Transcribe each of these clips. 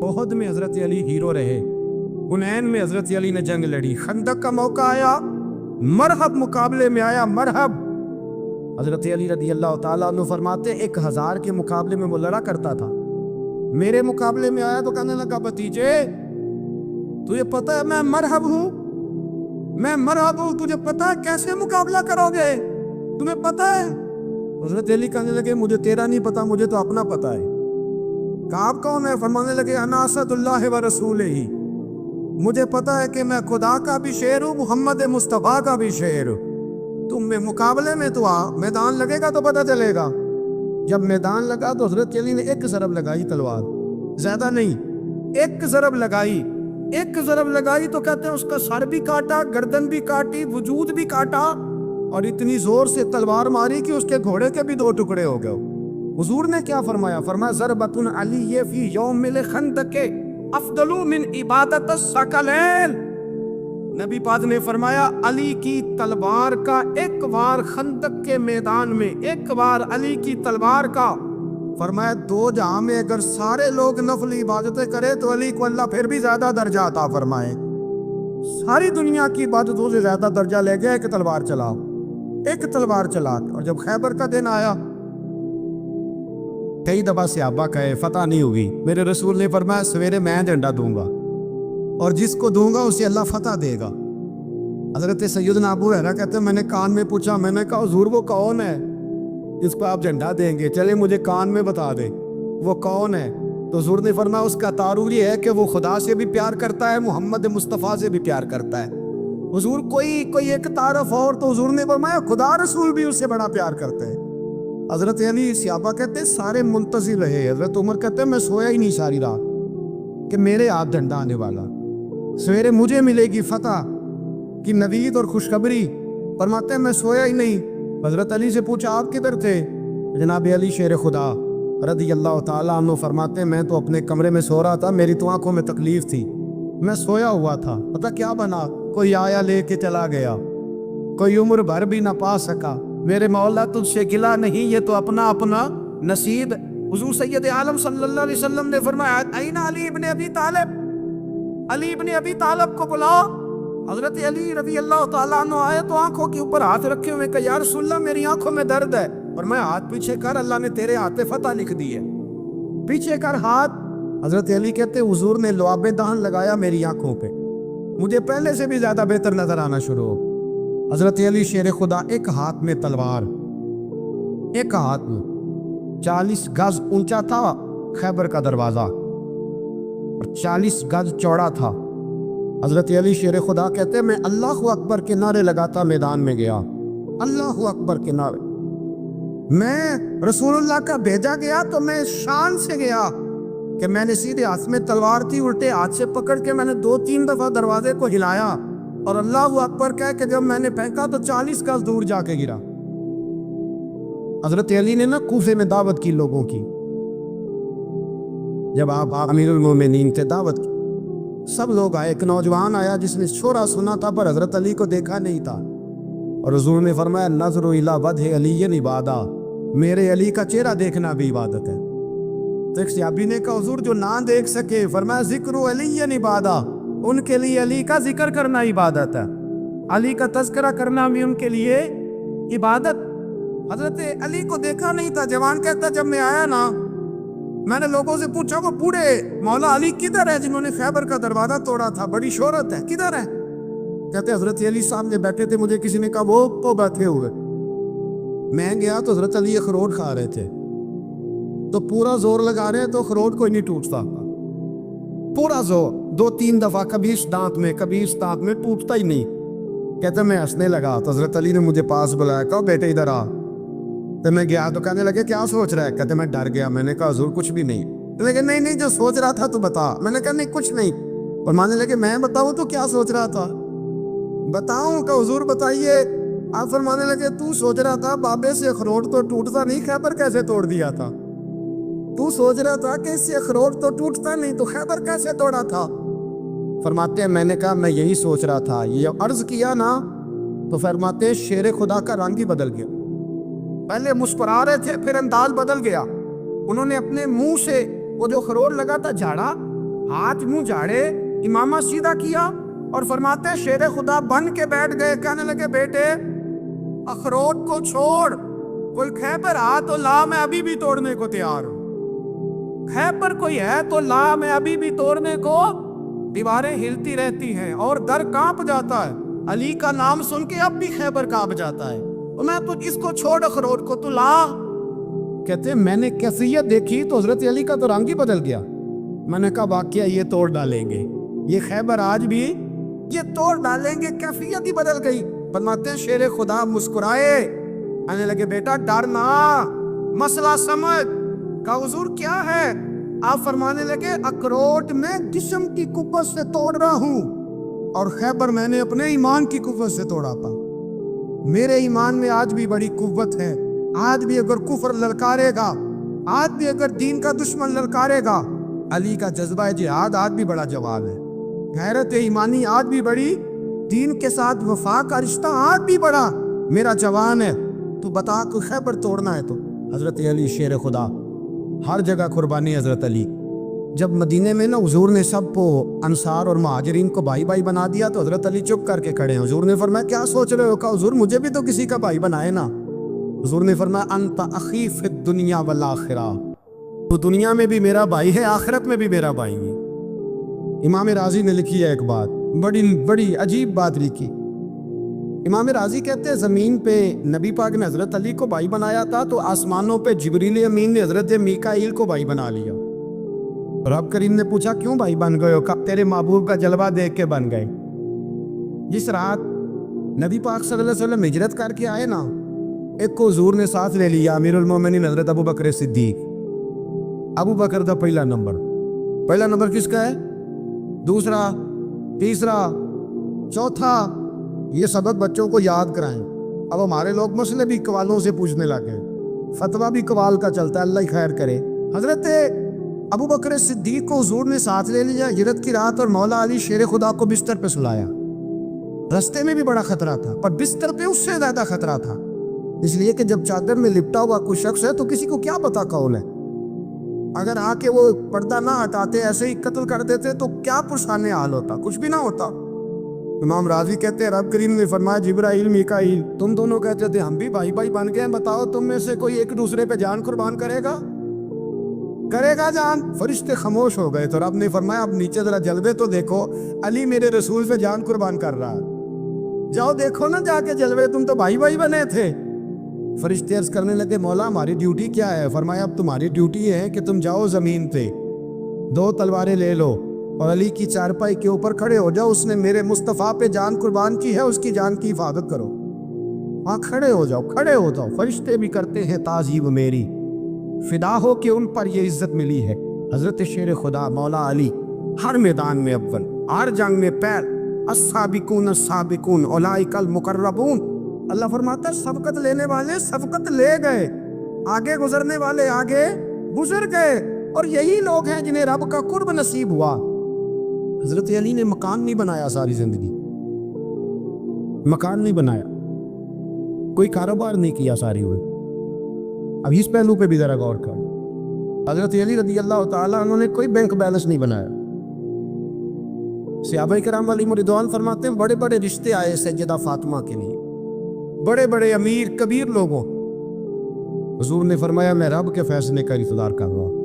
احد میں حضرت علی ہیرو رہے، حنین میں حضرت علی نے جنگ لڑی، خندق کا موقع آیا، مرحب مقابلے میں آیا، مرحب۔ حضرت علی رضی اللہ تعالیٰ عنہ فرماتے 1000 کے مقابلے میں وہ لڑا کرتا تھا، میرے مقابلے میں آیا تو کہنے لگا بھتیجے تجھے پتہ ہے میں مرحب ہوں، میں مرحب ہوں، تجھے پتہ ہے کیسے مقابلہ کرو گے، تمہیں پتہ ہے؟ حضرت علی کہنے لگے مجھے تیرا نہیں پتا، مجھے تو اپنا پتہ ہے۔ کعب کون ہے؟ فرمانے لگے انا اسد اللہ و رسولہ، مجھے پتہ ہے کہ میں خدا کا بھی شیر ہوں، محمد مصطفیٰ کا بھی شیر ہوں۔ تم میں مقابلے میں تو آ، میدان لگے گا تو پتہ چلے گا۔ جب میدان لگا تو حضرت علی نے ایک ضرب لگائی تلوار، زیادہ نہیں، ایک ضرب لگائی، ایک ضرب لگائی تو کہتے ہیں اس کا سر بھی کاٹا، گردن بھی کاٹی، وجود بھی کاٹا، اور اتنی زور سے تلوار ماری کہ اس کے گھوڑے کے بھی 2 ٹکڑے ہو گئے۔ حضور نے کیا فرمایا؟ فرمایا ضربۃ علی فی یوم الخندق افضل من عبادت الثقلین۔ نبی پاک نے فرمایا علی کی تلوار کا ایک وار خندق کے میدان میں، ایک وار علی کی تلوار کا، فرمایا 2 جہاں میں اگر سارے لوگ نفل عبادتیں کرے تو علی کو اللہ پھر بھی زیادہ درجہ عطا فرمائے۔ ساری دنیا کی عبادتوں سے زیادہ درجہ لے گیا ایک تلوار چلا، ایک تلوار چلا۔ اور جب خیبر کا دن آیا، کئی دفعہ صحابہ کہے فتح نہیں ہوگی، میرے رسول نے فرمایا سویرے میں جھنڈا دوں گا اور جس کو دوں گا اسے اللہ فتح دے گا۔ حضرت سیدنا ابو ہریرہ کہتے ہیں میں نے کان میں پوچھا، میں نے کہا حضور وہ کون ہے جس کو آپ جھنڈا دیں گے؟ چلے مجھے کان میں بتا دے وہ کون ہے۔ تو حضور نے فرمایا اس کا تعارف یہ ہے کہ وہ خدا سے بھی پیار کرتا ہے، محمد مصطفیٰ سے بھی پیار کرتا ہے۔ حضور کوئی ایک تعارف اور، تو حضور نے فرمایا خدا رسول بھی اس سے بڑا پیار کرتے ہیں۔ حضرت علی صحابہ کہتے ہیں سارے منتظر رہے، حضرت عمر کہتے ہیں میں سویا ہی نہیں ساری رات کہ میرے ہاتھ جھنڈا آنے والا، سویرے مجھے ملے گی فتح کی نوید اور خوشخبری۔ فرماتے ہیں میں سویا ہی نہیں۔ حضرت علی سے پوچھا آپ کدھر تھے؟ جناب علی شیر خدا رضی اللہ تعالیٰ عنہ فرماتے ہیں میں تو اپنے کمرے میں سو رہا تھا، میری تو آنکھوں میں تکلیف تھی، میں سویا ہوا تھا، پتہ کیا بنا؟ کوئی آیا لے کے چلا گیا، کوئی عمر بھر بھی نہ پا سکا۔ میرے مولا تجھ سے گلا نہیں، یہ تو اپنا اپنا نصیب۔ حضور سید عالم صلی اللہ علیہ وسلم نے فرمایا این علی ابن ابی طالب، علی ابن ابی طالب کو بلاؤ۔ حضرت علی رضی اللہ تعالیٰ عنہ آئے تو آنکھوں کے اوپر ہاتھ رکھے ہوئے کہ یا رسول اللہ میری آنکھوں میں درد ہے، اور میں ہاتھ پیچھے کر، اللہ نے تیرے ہاتھ فتح لکھ دی ہے، پیچھے کر ہاتھ۔ حضرت علی کہتے حضور نے لعاب دہن لگایا میری آنکھوں پہ، مجھے پہلے سے بھی زیادہ بہتر نظر آنا شروع ہو۔ حضرت علی شیر خدا ایک ہاتھ میں تلوار، ایک ہاتھ میں 40 گز اونچا تھا خیبر کا دروازہ اور 40 گز چوڑا تھا۔ حضرت علی شیر خدا کہتے ہیں میں اللہ اکبر کے نعرے لگاتا میدان میں گیا، اللہ اکبر کے نعرے۔ میں رسول اللہ کا بھیجا گیا تو میں شان سے گیا کہ میں نے سیدھے ہاتھ میں تلوار تھی، الٹے ہاتھ سے پکڑ کے میں نے 2-3 دفعہ دروازے کو ہلایا اور اللہ اکبر کہہ کہ جب میں نے پھینکا تو 40 گز دور جا کے گرا۔ حضرت علی نے نا کوفے میں دعوت کی لوگوں کی، جب آپ امیر المومنین تھے دعوت کی، سب لوگ آئے، ایک نوجوان آیا جس نے شورا سنا تھا پر حضرت علی کو دیکھا نہیں تھا، اور حضور نے فرمایا نظر الی وجہ علی عبادہ، میرے علی کا چہرہ دیکھنا بھی عبادت ہے۔ تو ایک صحابی نے کہا حضور جو نہ دیکھ سکے، فرمایا ذکر علی عبادہ، ان کے لیے علی کا ذکر کرنا عبادت ہے، علی کا تذکرہ کرنا بھی ان کے لیے عبادت۔ حضرت علی کو دیکھا نہیں تھا۔ جوان کہتا جب میں آیا نا میں نے لوگوں سے پوچھا وہ بوڑھے مولا علی کدھر ہے جنہوں نے خیبر کا دروازہ توڑا تھا، بڑی شہرت ہے، کدھر ہے؟ کہتے حضرت علی سامنے بیٹھے تھے، مجھے کسی نے کہا وہ بیٹھے ہوئے۔ میں گیا تو حضرت علی اخروٹ کھا رہے تھے، تو پورا زور لگا رہے ہیں تو اخروٹ کوئی نہیں ٹوٹتا، پورا زور 2-3 دفعہ، کبھی اس دانت میں کبھی اس دانت میں، ٹوٹتا ہی نہیں۔ کہتے میں ہنسنے لگا تو حضرت علی نے مجھے پاس بلایا، کہا بیٹے ادھر آ۔ تو میں گیا تو کہنے لگے کیا سوچ رہا ہے؟ کہتے میں ڈر گیا۔ میں نے کہا حضور کچھ بھی نہیں۔ لیکن نہیں جو سوچ رہا تھا تو بتا۔ میں نے کہا نہیں کچھ نہیں۔ اور ماننے لگے میں بتاؤں تو کیا سوچ رہا تھا؟ بتاؤں کہ حضور بتائیے۔ آپ فرمانے لگے تو سوچ رہا تھا بابے سے اخروٹ تو ٹوٹتا نہیں، خیبر کیسے توڑ دیا تھا؟ تو سوچ رہا تھا کہ اس سے اخروٹ تو ٹوٹتا نہیں تو خیبر کیسے توڑا تھا؟ فرماتے ہیں میں نے کہا میں یہی سوچ رہا تھا۔ یہ عرض کیا نا تو فرماتے ہیں شیر خدا کا رنگ ہی بدل گیا، پہلے مسکرا رہے تھے پھر انداز بدل گیا۔ انہوں نے اپنے منہ سے وہ جو خروٹ لگا تھا جھاڑا ہاتھ منہ جھاڑے، امامہ سیدھا کیا اور فرماتے ہیں شیر خدا بن کے بیٹھ گئے. کہنے لگے بیٹے اخروٹ کو چھوڑ، کوئی خیبر آ تو لا، میں ابھی بھی توڑنے کو تیار ہوں. خیبر کوئی ہے تو لا، میں ابھی بھی توڑنے کو. دیواریں ہلتی رہتی ہیں اور در کانپ جاتا ہے. علی کا نام سن کے اب بھی خیبر کانپ جاتا ہے. تو میں تو اس کو چھوڑ اخروٹ کو تو لا. کہتے ہیں میں نے کیفیت دیکھی تو حضرت علی کا تو رنگ ہی بدل گیا. میں نے کہا واقعہ یہ توڑ ڈالیں گے، یہ خیبر آج بھی یہ توڑ ڈالیں گے. کیفیت ہی بدل گئی. فرماتے ہیں شیر خدا مسکرائے، کہنے لگے بیٹا ڈرنا، مسئلہ سمجھ. کہا حضور کیا ہے؟ آپ فرمانے لگے اخروٹ میں جسم کی قوت سے توڑ رہا ہوں اور خیبر میں نے اپنے ایمان کی قوت سے توڑا تھا. میرے ایمان میں آج بھی بڑی قوت ہے. آج بھی اگر کفر للکارے گا، آج بھی اگر دین کا دشمن للکارے گا، علی کا جذبہ جہاد آج بھی بڑا جواب ہے. غیرت ایمانی آج بھی بڑی، دین کے ساتھ وفا کا رشتہ آج بھی بڑا میرا جوان ہے. تو بتا کہ خیبر توڑنا ہے تو حضرت علی شیر خدا ہر جگہ قربانی. حضرت علی جب مدینے میں نا حضور نے سب کو انصار اور مہاجرین کو بھائی بھائی بنا دیا تو حضرت علی چپ کر کے کھڑے ہیں. حضور نے فرمایا کیا سوچ رہے ہو؟ کہا حضور مجھے بھی تو کسی کا بھائی بنائے نا. حضور نے فرمایا انت اخی فی الدنیا والآخرہ، تو دنیا میں بھی میرا بھائی ہے، آخرت میں بھی میرا بھائی ہے. امام راضی نے لکھی ہے ایک بات، بڑی عجیب بات لکھی. امام راضی کہتے ہیں زمین پہ نبی پاک نے حضرت علی کو بھائی بنایا تھا تو آسمانوں پہ جبریل امین نے حضرت میکائیل کو بھائی بنا لیا. رب کریم نے پوچھا کیوں بھائی بن گئے ہو؟ کہا تیرے محبوب کا جلوہ دیکھ کے بن گئے. جس رات نبی پاک صلی اللہ علیہ وسلم ہجرت کر کے آئے نا، ایک کو حضور نے ساتھ لے لیا، امیر المومنین حضرت ابو بکر صدیق. ابو بکر دا پہلا نمبر کس کا ہے؟ دوسرا، تیسرا، چوتھا. یہ سبق بچوں کو یاد کرائیں. اب ہمارے لوگ مسئلے بھی قوالوں سے پوچھنے لگے، فتویٰ بھی قوال کا چلتا ہے، اللہ ہی خیر کرے. حضرت ابو بکر صدیق کو حضور نے ساتھ لے لیا ہجرت کی رات اور مولا علی شیر خدا کو بستر پہ سلایا. رستے میں بھی بڑا خطرہ تھا پر بستر پہ اس سے زیادہ خطرہ تھا، اس لیے کہ جب چادر میں لپٹا ہوا کوئی شخص ہے تو کسی کو کیا پتا کون ہے. اگر آ کے وہ پردہ نہ ہٹاتے ایسے ہی قتل کر دیتے تو کیا پرسان حال ہوتا، کچھ بھی نہ ہوتا. امام راضی کہتے ہیں رب کریم نے فرمایا جبرائیل میکائیل تم دونوں کہتے تھے ہم بھی بھائی بھائی بن گئے ہیں، بتاؤ تم میں سے کوئی ایک دوسرے پہ جان قربان کرے گا جان؟ فرشتے خاموش ہو گئے تو رب نے فرمایا اب نیچے ذرا جلوے تو دیکھو، علی میرے رسول پہ جان قربان کر رہا ہے، جاؤ دیکھو نا جا کے جلوے، تم تو بھائی بھائی بنے تھے. فرشتے عرض کرنے لگے مولا ہماری ڈیوٹی کیا ہے؟ فرمایا اب تمہاری ڈیوٹی ہے کہ تم جاؤ زمین پہ 2 تلواریں لے لو اور علی کی چارپائی کے اوپر کھڑے ہو جاؤ، اس نے میرے مصطفیٰ پہ جان قربان کی ہے، اس کی جان کی حفاظت کرو. ہاں کھڑے ہو جاؤ. فرشتے بھی کرتے ہیں تعظیم میری، فدا ہو کہ ان پر یہ عزت ملی ہے. حضرت شیر خدا مولا علی ہر میدان میں اول، ہر جنگ میں پیر. السابقون السابقون اولئک المقربون. اللہ فرماتا ہے سبقت لینے والے سبقت لے گئے، آگے گزرنے والے آگے گزر گئے، اور یہی لوگ ہیں جنہیں رب کا قرب نصیب ہوا. حضرت علی نے مکان نہیں بنایا، ساری زندگی مکان نہیں بنایا، کوئی کاروبار نہیں کیا ساری ہوئی. اب اس پہلو پہ بھی ذرا غور کر. حضرت علی رضی اللہ تعالیٰ عنہ نے کوئی بینک بیلنس نہیں بنایا. صحابہ کرام علیہم رضوان فرماتے ہیں بڑے بڑے رشتے آئے سیدہ فاطمہ کے لیے، بڑے بڑے امیر کبیر لوگوں. حضور نے فرمایا میں رب کے فیصلے کا انتظار کر رہا ہوں.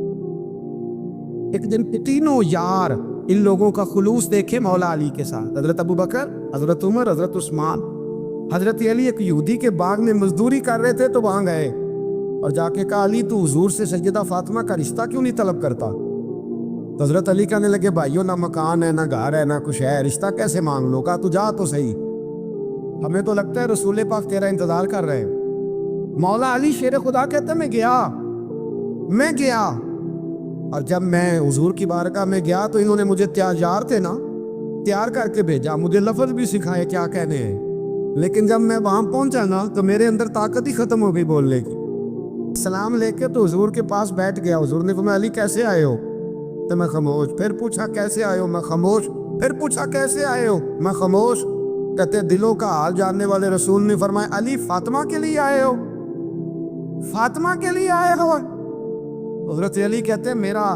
ایک دن تینوں یار ان لوگوں کا خلوص دیکھے مولا علی کے ساتھ، حضرت ابو بکر، حضرت عمر، حضرت عثمان. حضرت علی ایک یہودی کے باغ میں مزدوری کر رہے تھے تو وہاں گئے اور جا کے کہا علی تو حضور سے سیدہ فاطمہ کا رشتہ کیوں نہیں طلب کرتا؟ تو حضرت علی کہنے لگے بھائیو نہ مکان ہے، نہ گھر ہے، نہ کچھ ہے، رشتہ کیسے مانگ لو؟ کہا تو جا تو صحیح، ہمیں تو لگتا ہے رسول پاک تیرا انتظار کر رہے ہیں. مولا علی شیر خدا کہتے ہیں میں گیا اور جب میں حضور کی بارگاہ میں گیا تو انہوں نے مجھے تیار کر کے بھیجا، مجھے لفظ بھی سکھائے کیا کہنے ہیں، لیکن جب میں وہاں پہنچا نا تو میرے اندر طاقت ہی ختم ہو گئی بولنے کی. سلام لے کے تو حضور کے پاس بیٹھ گیا. حضور نے فرمایا علی کیسے آئے ہو؟ تو میں خاموش. پھر پوچھا کیسے آئے ہو؟ میں خاموش. پھر پوچھا کیسے آئے ہو؟ میں خاموش. کہتے دلوں کا حال جاننے والے رسول نے فرمایا علی فاطمہ کے لیے آئے ہو؟ فاطمہ کے لیے آئے ہو؟ حضرت علی کہتے ہیں میرا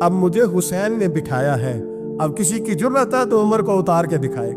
اب مجھے حسین نے بٹھایا ہے، اب کسی کی جرأت ہے تو عمر کو اتار کے دکھائے۔